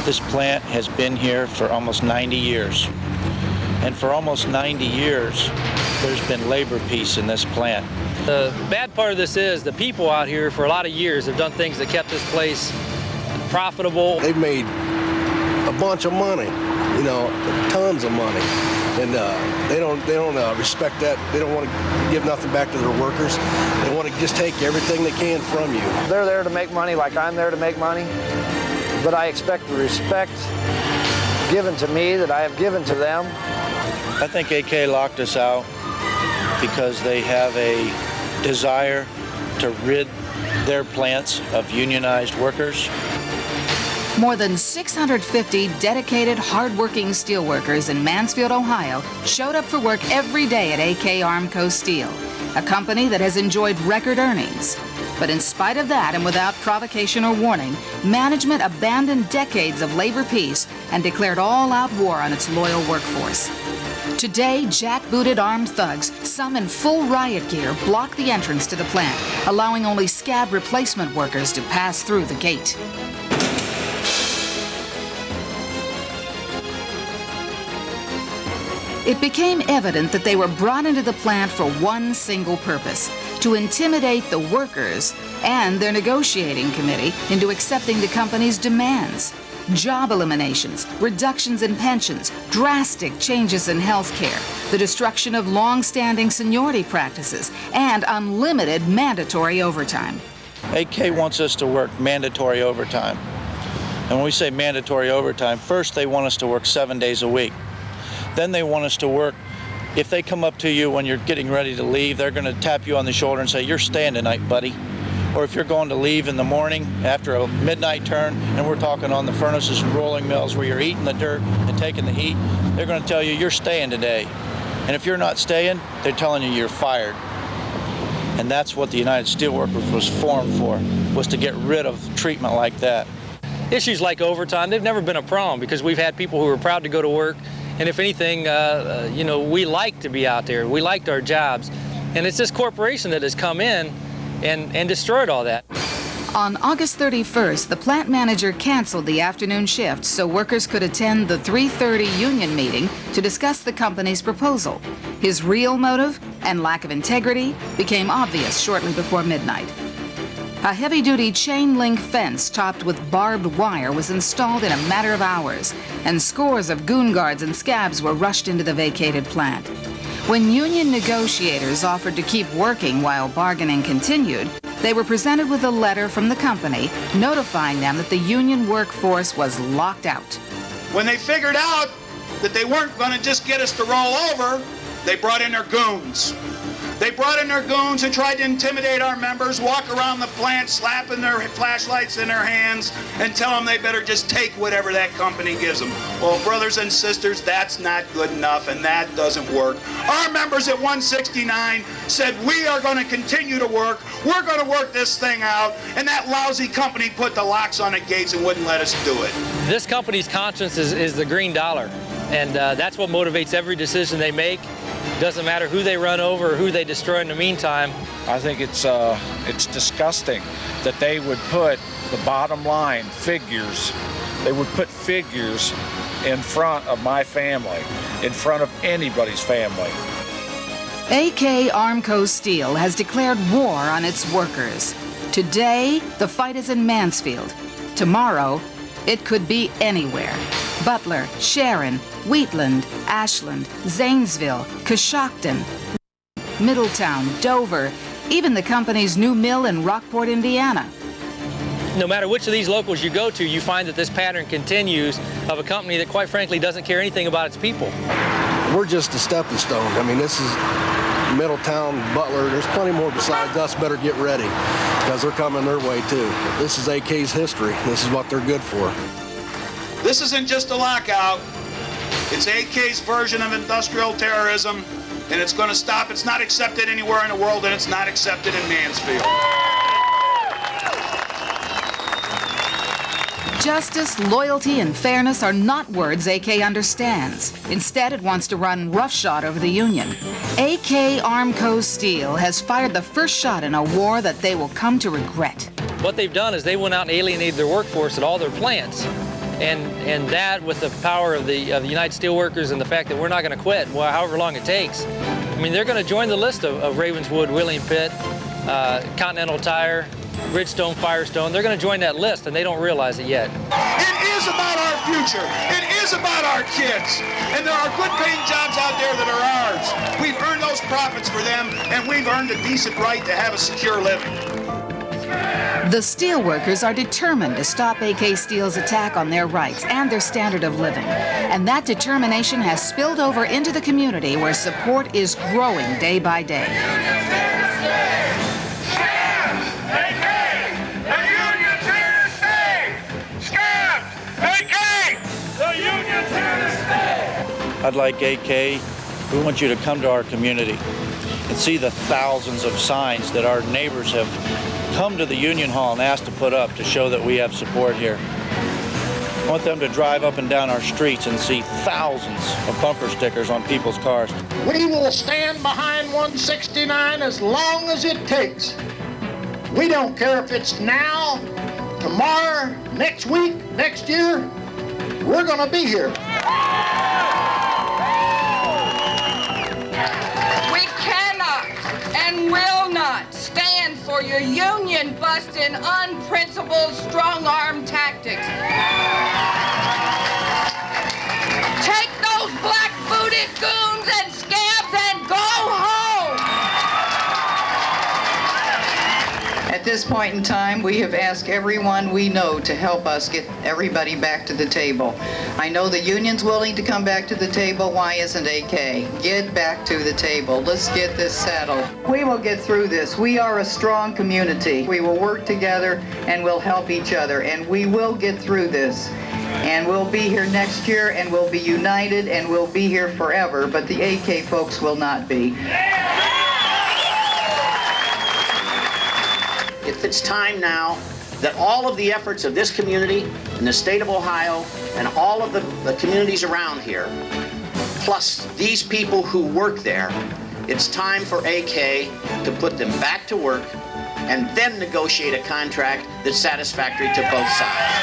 This plant has been here for almost 90 years. And for almost 90 years, there's been labor peace in this plant. The bad part of this is the people out here for a lot of years have done things that kept this place profitable. They've made a bunch of money, you know, tons of money. And they don't respect that. They don't want to give nothing back to their workers. They want to just take everything they can from you. They're there to make money like I'm there to make money, but I expect the respect given to me that I have given to them. I think AK locked us out because they have a desire to rid their plants of unionized workers. More than 650 dedicated, hard-working steelworkers in Mansfield, Ohio, showed up for work every day at AK Armco Steel, a company that has enjoyed record earnings. But in spite of that, and without provocation or warning, management abandoned decades of labor peace and declared all-out war on its loyal workforce. Today, jack-booted armed thugs, some in full riot gear, block the entrance to the plant, allowing only scab replacement workers to pass through the gate. It became evident that they were brought into the plant for one single purpose: to intimidate the workers and their negotiating committee into accepting the company's demands. Job eliminations, reductions in pensions, drastic changes in health care, the destruction of long-standing seniority practices, and unlimited mandatory overtime. AK wants us to work mandatory overtime. And when we say mandatory overtime, first they want us to work 7 days a week. Then they want us to work, if they come up to you when you're getting ready to leave, they're going to tap you on the shoulder and say, "You're staying tonight, buddy." Or if you're going to leave in the morning after a midnight turn, and we're talking on the furnaces and rolling mills where you're eating the dirt and taking the heat, they're going to tell you, "You're staying today." And if you're not staying, they're telling you you're fired. And that's what the United Steelworkers was formed for, was to get rid of treatment like that. Issues like overtime, they've never been a problem because we've had people who are proud to go to work. And if anything, you know, we like to be out there. We liked our jobs. And it's this corporation that has come in and destroyed all that. On August 31st, the plant manager canceled the afternoon shift so workers could attend the 3:30 union meeting to discuss the company's proposal. His real motive and lack of integrity became obvious shortly before midnight. A heavy-duty chain-link fence topped with barbed wire was installed in a matter of hours, and scores of goon guards and scabs were rushed into the vacated plant. When union negotiators offered to keep working while bargaining continued, they were presented with a letter from the company notifying them that the union workforce was locked out. When they figured out that they weren't going to just get us to roll over, they brought in their goons. They brought in their goons and tried to intimidate our members, walk around the plant, slapping their flashlights in their hands, and tell them they better just take whatever that company gives them. Well, brothers and sisters, that's not good enough, and that doesn't work. Our members at 169 said, "We are going to continue to work. We're going to work this thing out," and that lousy company put the locks on the gates and wouldn't let us do it. This company's conscience is the green dollar, and that's what motivates every decision they make. Doesn't matter who they run over or who they destroy in the meantime. I think it's disgusting that they would put the bottom line, figures. They would put figures in front of my family, in front of anybody's family. AK Armco Steel has declared war on its workers. Today, the fight is in Mansfield. Tomorrow, it could be anywhere. Butler, Sharon, Wheatland, Ashland, Zanesville, Coshocton, Middletown, Dover, even the company's new mill in Rockport, Indiana. No matter which of these locals you go to, you find that this pattern continues of a company that, quite frankly, doesn't care anything about its people. We're just a stepping stone. I mean, this is Middletown, Butler. There's plenty more besides us. Better get ready because they're coming their way too. This is AK's history. This is what they're good for. This isn't just a lockout. It's AK's version of industrial terrorism, and it's going to stop. It's not accepted anywhere in the world, and it's not accepted in Mansfield. Justice, loyalty, and fairness are not words AK understands. Instead, it wants to run roughshod over the union. AK Armco Steel has fired the first shot in a war that they will come to regret. What they've done is they went out and alienated their workforce at all their plants. And that, with the power of the United Steelworkers and the fact that we're not going to quit, well, however long it takes. I mean, they're going to join the list of Ravenswood, Wheeling Pitt, Continental Tire, Bridgestone, Firestone. They're going to join that list, and they don't realize it yet. It is about our future. It is about our kids. And there are good paying jobs out there that are ours. We've earned those profits for them, and we've earned a decent right to have a secure living. The steelworkers are determined to stop AK Steel's attack on their rights and their standard of living. And that determination has spilled over into the community, where support is growing day by day. I'd like AK, we want you to come to our community and see the thousands of signs that our neighbors have come to the Union Hall and asked to put up to show that we have support here. I want them to drive up and down our streets and see thousands of bumper stickers on people's cars. We will stand behind 169 as long as it takes. We don't care if it's now, tomorrow, next week, next year. We're going to be here. We cannot and will not stand for your union-busting, unprincipled, strong-arm tactics. Take those black-booted goons and scabs and go home! At this point in time, we have asked everyone we know to help us get everybody back to the table. I know the union's willing to come back to the table. Why isn't AK? Get back to the table. Let's get this settled. We will get through this. We are a strong community. We will work together and we'll help each other, and we will get through this. And we'll be here next year, and we'll be united, and we'll be here forever, but the AK folks will not be. It's time now that all of the efforts of this community in the state of Ohio and all of the communities around here, plus these people who work there, it's time for AK to put them back to work and then negotiate a contract that's satisfactory to both sides.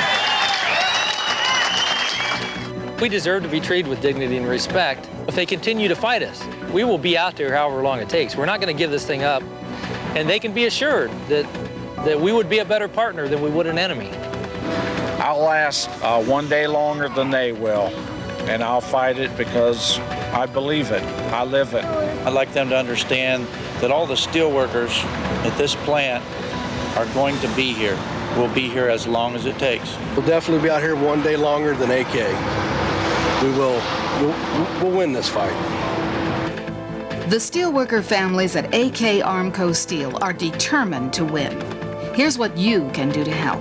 We deserve to be treated with dignity and respect. If they continue to fight us, we will be out there however long it takes. We're not going to give this thing up, and they can be assured that we would be a better partner than we would an enemy. I'll last one day longer than they will, and I'll fight it because I believe it. I live it. I'd like them to understand that all the steel workers at this plant are going to be here. We'll be here as long as it takes. We'll definitely be out here one day longer than AK. We'll win this fight. The steelworker families at AK Armco Steel are determined to win. Here's what you can do to help.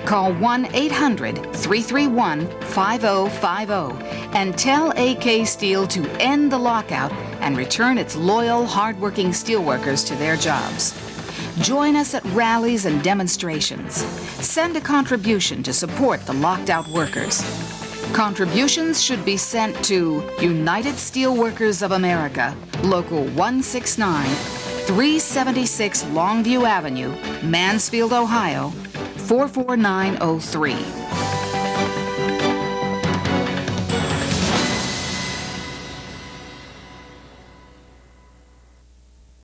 Call 1-800-331-5050 and tell AK Steel to end the lockout and return its loyal, hardworking steelworkers to their jobs. Join us at rallies and demonstrations. Send a contribution to support the locked out workers. Contributions should be sent to United Steelworkers of America, Local 169, 376 Longview Avenue, Mansfield, Ohio, 44903.